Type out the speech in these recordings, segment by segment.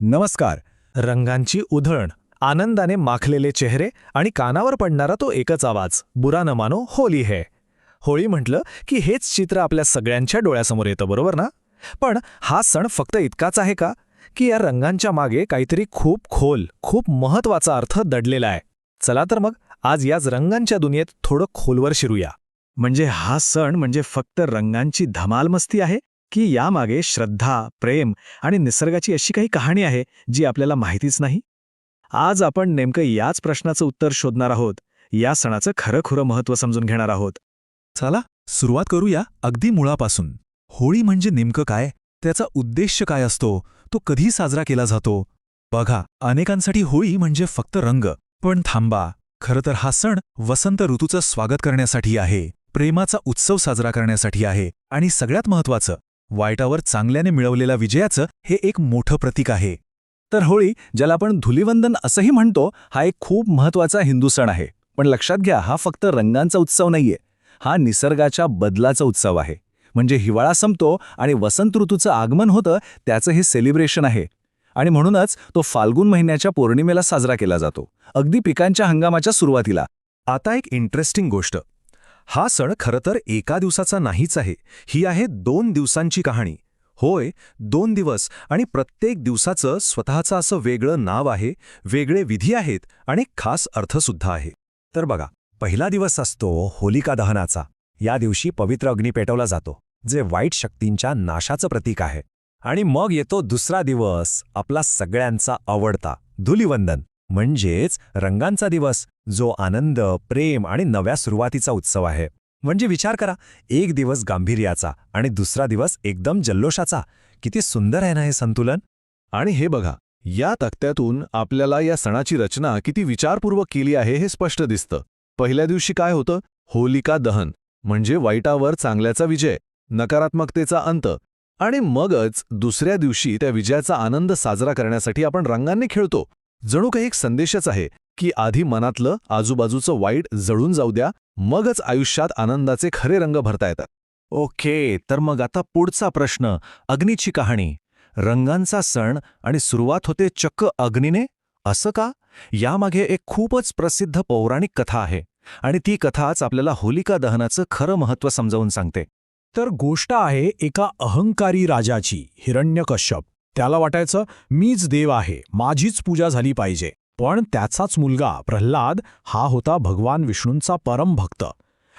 नमस्कार. रंगांची उधळण, आनंदाने माखलेले चेहरे आणि कानावर पडणारा तो एकच आवाज, बुरा न मानो होली है. होळी म्हटलं की हेच चित्र आपल्या सगळ्यांच्या डोळ्यासमोर येतं, बरोबर ना? पण हा सण फक्त इतकाच आहे का, की या रंगांच्या मागे काहीतरी खूप खोल, खूप महत्वाचा अर्थ दडलेला आहे? चला तर मग आज याच रंगांच्या दुनियेत थोडं खोलवर शिरूया. म्हणजे हा सण म्हणजे फक्त रंगांची धमाल मस्ती आहे, की यामागे श्रद्धा, प्रेम आणि निसर्गाची अशी काही कहाणी आहे जी आपल्याला माहितीच नाही? आज आपण नेमकं याच प्रश्नाचं उत्तर शोधणार आहोत. या सणाचं खरं महत्त्व समजून घेणार आहोत. चला सुरुवात करूया अगदी मुळापासून. होळी म्हणजे नेमकं काय? त्याचा उद्देश काय असतो? तो कधी साजरा केला जातो? बघा, अनेकांसाठी होळी म्हणजे फक्त रंग. पण थांबा, खरं तर हा सण वसंत ऋतूचं स्वागत करण्यासाठी आहे, प्रेमाचा उत्सव साजरा करण्यासाठी आहे आणि सगळ्यात महत्त्वाचं, वाईटावर चांगल्याने मिळवलेल्या विजयाचं हे एक मोठं प्रतीक आहे. तर होळी, ज्याला आपण धुलिवंदन असंही म्हणतो, हा एक खूप महत्त्वाचा हिंदू सण आहे. पण लक्षात घ्या, हा फक्त रंगांचा उत्सव नाहीये. हा निसर्गाच्या बदलाचा उत्सव आहे. म्हणजे हिवाळा संपतो आणि वसंत ऋतूचं आगमन होतं, त्याचं हे सेलिब्रेशन आहे. आणि म्हणूनच तो फाल्गुन महिन्याच्या पौर्णिमेला साजरा केला जातो, अगदी पिकांच्या हंगामाच्या सुरुवातीला. आता एक इंटरेस्टिंग गोष्ट. हा सण खरं तर एका दिवसाचा नाहीच आहे. ही आहे 2 दिवसांची कहाणी. होय, 2 दिवस आणि प्रत्येक दिवसाचं स्वतःचं असं वेगळं नाव आहे, वेगळे विधी आहेत आणि खास अर्थसुद्धा आहे. तर बघा, पहिला दिवस असतो होलिका दहनाचा. या दिवशी पवित्र अग्नी पेटवला जातो, जे वाईट शक्तींच्या नाशाचं प्रतीक आहे. आणि मग येतो दुसरा दिवस, आपला सगळ्यांचा आवडता धुलिवंदन, म्हणजेच रंगांचा दिवस, जो आनंद, प्रेम आणि नव्या सुरुवातीचा उत्सव आहे. म्हणजे विचार करा, एक दिवस गांभीर्याचा आणि दुसरा दिवस एकदम जल्लोषाचा. किती सुंदर आहे ना हे संतुलन? आणि हे बघा, या तक्त्यातून आपल्याला या सणाची रचना किती विचारपूर्वक केली आहे हे स्पष्ट दिसतं. पहिल्या दिवशी काय होतं? होलिका दहन, म्हणजे वाईटावर चांगल्याचा विजय, नकारात्मकतेचा अंत. आणि मगच दुसऱ्या दिवशी त्या विजयाचा आनंद साजरा करण्यासाठी आपण रंगांनी खेळतो. जणू काही एक संदेशच आहे की आधी मनातलं, आजूबाजूचं वाईट जळून जाऊ द्या, मगच आयुष्यात आनंदाचे खरे रंग भरता येतात. ओके, तर मग आता पुढचा प्रश्न, अग्नीची कहाणी. रंगांचा सण आणि सुरुवात होते चक्क अग्नीने, असं का? यामागे एक खूपच प्रसिद्ध पौराणिक कथा आहे आणि ती कथाच आपल्याला होलिका दहनाचं खरं महत्त्व समजावून सांगते. तर गोष्ट आहे एका अहंकारी राजाची, हिरण्यकश्यप. त्याला वाटायचं मीच देव आहे, माझीच पूजा झाली पाहिजे. पण त्याचाच मुलगा प्रल्हाद हा होता भगवान विष्णूंचा परम भक्त.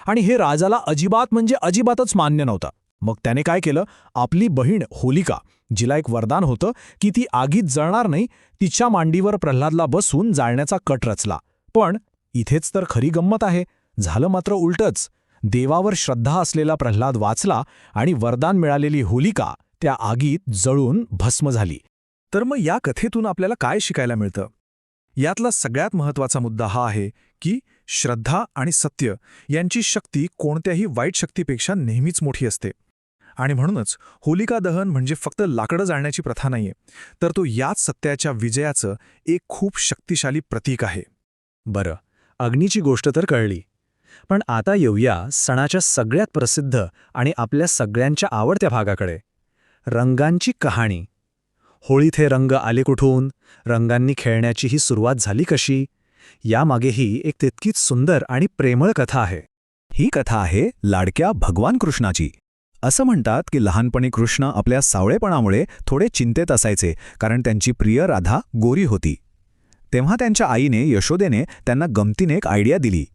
आणि हे राजाला अजिबात म्हणजे अजिबातच मान्य नव्हतं. मग त्याने काय केलं? आपली बहीण होलिका, जिला एक वरदान होतं की ती आगीत जळणार नाही, तिच्या मांडीवर प्रल्हादला बसवून जाळण्याचा कट रचला. पण इथेच तर खरी गंमत आहे. झालं मात्र उलटंच. देवावर श्रद्धा असलेला प्रल्हाद वाचला आणि वरदान मिळालेली होलिका त्या आगीत जळून भस्म झाली. तर मग या कथेतून आपल्याला काय शिकायला मिळतं? यातला सगळ्यात महत्त्वाचा मुद्दा हा आहे की श्रद्धा आणि सत्य यांची शक्ती कोणत्याही वाईट शक्तीपेक्षा नेहमीच मोठी असते. आणि म्हणूनच होलिका दहन म्हणजे फक्त लाकडं जाळण्याची प्रथा नाहीये, तर तो याच सत्याच्या विजयाचं एक खूप शक्तिशाली प्रतीक आहे. बरं, अग्नीची गोष्ट तर कळली. पण आता येऊया सणाच्या सगळ्यात प्रसिद्ध आणि आपल्या सगळ्यांच्या आवडत्या भागाकडे, रंगांची कहाणी. होळीत हे रंग आले कुठून? रंगांनी खेळण्याची ही सुरुवात झाली कशी? यामागेही एक तितकीच सुंदर आणि प्रेमळ कथा आहे. ही कथा आहे लाडक्या भगवान कृष्णाची. असं म्हणतात की लहानपणी कृष्ण आपल्या सावळेपणामुळे थोडे चिंतेत असायचे, कारण त्यांची प्रिय राधा गोरी होती. तेव्हा त्यांच्या आईने यशोदेने त्यांना गमतीने एक आयडिया दिली.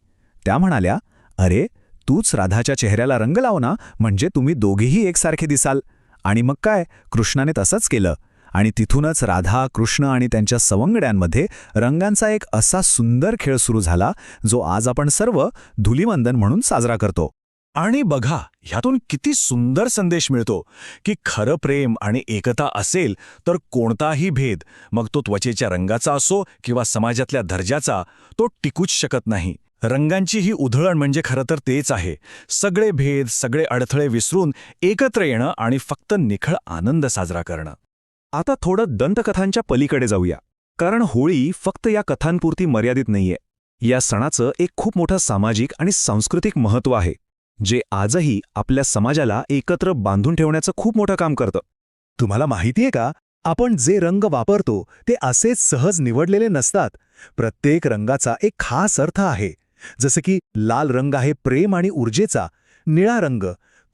त्या म्हणाल्या, अरे, तूच राधाच्या चेहऱ्याला रंग लाव ना, म्हणजे तुम्ही दोघेही एकसारखे दिसाल. आणि मग काय, कृष्णाने तसंच केलं. आणि तिथूनच राधा, कृष्ण आणि त्यांच्या सवंगड्यांमध्ये रंगांचा एक असा सुंदर खेळ सुरू झाला, जो आज आपण सर्व धुलिवंदन म्हणून साजरा करतो. आणि बघा, ह्यातून किती सुंदर संदेश मिळतो की खरं प्रेम आणि एकता असेल तर कोणताही भेद, मग तो त्वचेच्या रंगाचा असो किंवा समाजातल्या दर्जाचा, तो टिकूच शकत नाही. रंगांची ही उधळण म्हणजे खरं तर तेच आहे. सगळे भेद, सगळे अडथळे विसरून एकत्र येणं आणि फक्त निखळ आनंद साजरा करणं. आता थोडं दंतकथांच्या पलीकडे जाऊया, कारण होळी फक्त या कथांपुरती मर्यादित नाहीये. या सणाचं एक खूप मोठं सामाजिक आणि सांस्कृतिक महत्त्व आहे, जे आजही आपल्या समाजाला एकत्र बांधून ठेवण्याचं खूप मोठं काम करतं. तुम्हाला माहितीये का, आपण जे रंग वापरतो ते असेच सहज निवडलेले नसतात. प्रत्येक रंगाचा एक खास अर्थ आहे. जसं की लाल रंग आहे प्रेम आणि ऊर्जेचा, निळा रंग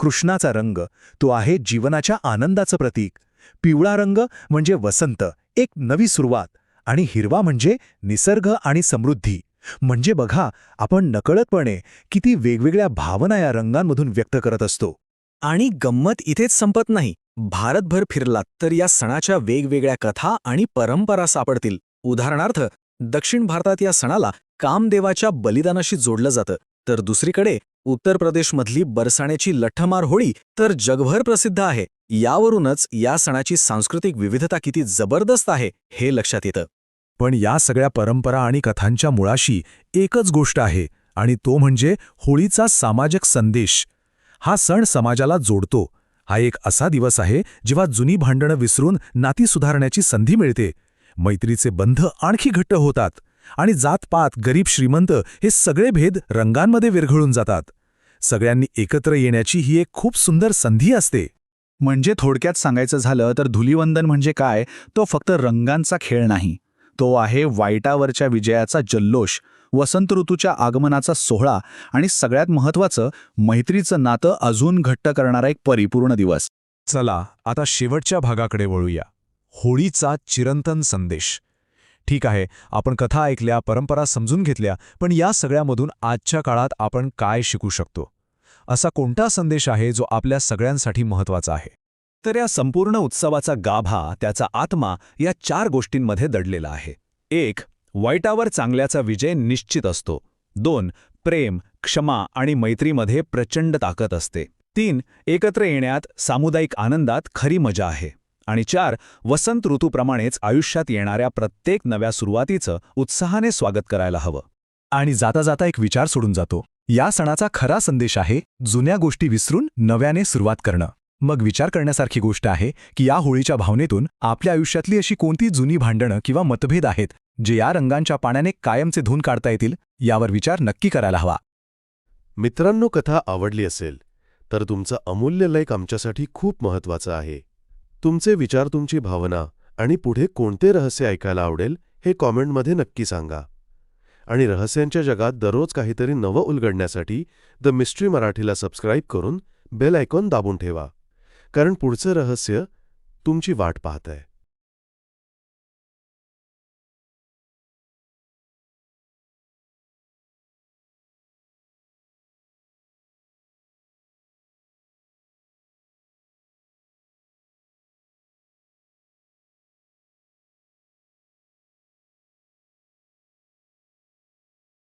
कृष्णाचा रंग, तो आहे जीवनाच्या आनंदाचं प्रतीक, पिवळा रंग म्हणजे वसंत, एक नवी सुरुवात, आणि हिरवा म्हणजे निसर्ग आणि समृद्धी. म्हणजे बघा, आपण नकळतपणे किती वेगवेगळ्या भावना या रंगांमधून व्यक्त करत असतो. आणि गंमत इथेच संपत नाही. भारतभर फिरलात तर या सणाच्या वेगवेगळ्या कथा आणि परंपरा सापडतील. उदाहरणार्थ, दक्षिण भारतात या सणाला कामदेवाच्या बलिदानाशी जोडलं जातं, तर दुसरीकडे उत्तर प्रदेशमधली बरसाण्याची लठ्ठमार होळी तर जगभर प्रसिद्ध आहे. यावरूनच या सणाची सांस्कृतिक विविधता किती जबरदस्त आहे हे लक्षात येतं. पण या सगळ्या परंपरा आणि कथांच्या मुळाशी एकच गोष्ट आहे, आणि तो म्हणजे होळीचा सामाजिक संदेश. हा सण समाजाला जोडतो. हा एक असा दिवस आहे जेव्हा जुनी भांडणं विसरून नाती सुधारण्याची संधी मिळते. मैत्रीचे बंध आणखी घट्ट होतात आणि जातपात, गरीब श्रीमंत हे सगळे भेद रंगांमध्ये विरघळून जातात. सगळ्यांनी एकत्र येण्याची ही एक खूप सुंदर संधी असते. म्हणजे थोडक्यात सांगायचं झालं तर धुलिवंदन म्हणजे काय, तो फक्त रंगांचा खेळ नाही. तो आहे वाईटावरच्या विजयाचा जल्लोष, वसंत ऋतूच्या आगमनाचा सोहळा आणि सगळ्यात महत्त्वाचं, मैत्रीचं नातं अजून घट्ट करणारा एक परिपूर्ण दिवस. चला आता शेवटच्या भागाकडे वळूया. होळीचा चिरंतन संदेश. ठीक आहे, आपण कथा ऐकल्या, परंपरा समजून घेतल्या, पण या सगळ्यामधून आजच्या काळात आपण काय शिकू शकतो? असा कोणता संदेश आहे जो आपल्या सगळ्यांसाठी महत्त्वाचा आहे? तर या संपूर्ण उत्सवाचा गाभा, त्याचा आत्मा या 4 गोष्टींमध्ये दडलेला आहे. 1. वाईटावर चांगल्याचा विजय निश्चित असतो. 2. प्रेम, क्षमा आणि मैत्रीमध्ये प्रचंड ताकद असते. 3. एकत्र येण्यात, सामुदायिक आनंदात खरी मजा आहे. आणि 4. वसंत ऋतूप्रमाणेच आयुष्यात येणाऱ्या प्रत्येक नव्या सुरुवातीचं उत्साहाने स्वागत करायला हवं. आणि जाता जाता एक विचार सोडून जातो. या सणाचा खरा संदेश आहे जुन्या गोष्टी विसरून नव्याने सुरुवात करणं. मग विचार करण्यासारखी गोष्ट आहे की या होळीच्या भावनेतून आपल्या आयुष्यातली अशी कोणती जुनी भांडणं किंवा मतभेद आहेत जे या रंगांच्या पाण्याने कायमचे धुऊन काढता येतील, यावर विचार नक्की करायला हवा. मित्रांनो, कथा आवडली असेल तर तुमचं अमूल्य लाईक आमच्यासाठी खूप महत्त्वाचं आहे. तुमचे विचार, तुमची भावना आणि पुढे कोणते रहस्य ऐकायला आवडेल हे कॉमेंटमध्ये नक्की सांगा. आणि रहस्यांच्या जगात दररोज काहीतरी नवं उलगडण्यासाठी द मिस्ट्री मराठीला सबस्क्राईब करून बेल आयकॉन दाबून ठेवा, कारण पुढचं रहस्य तुमची वाट पाहत आहे.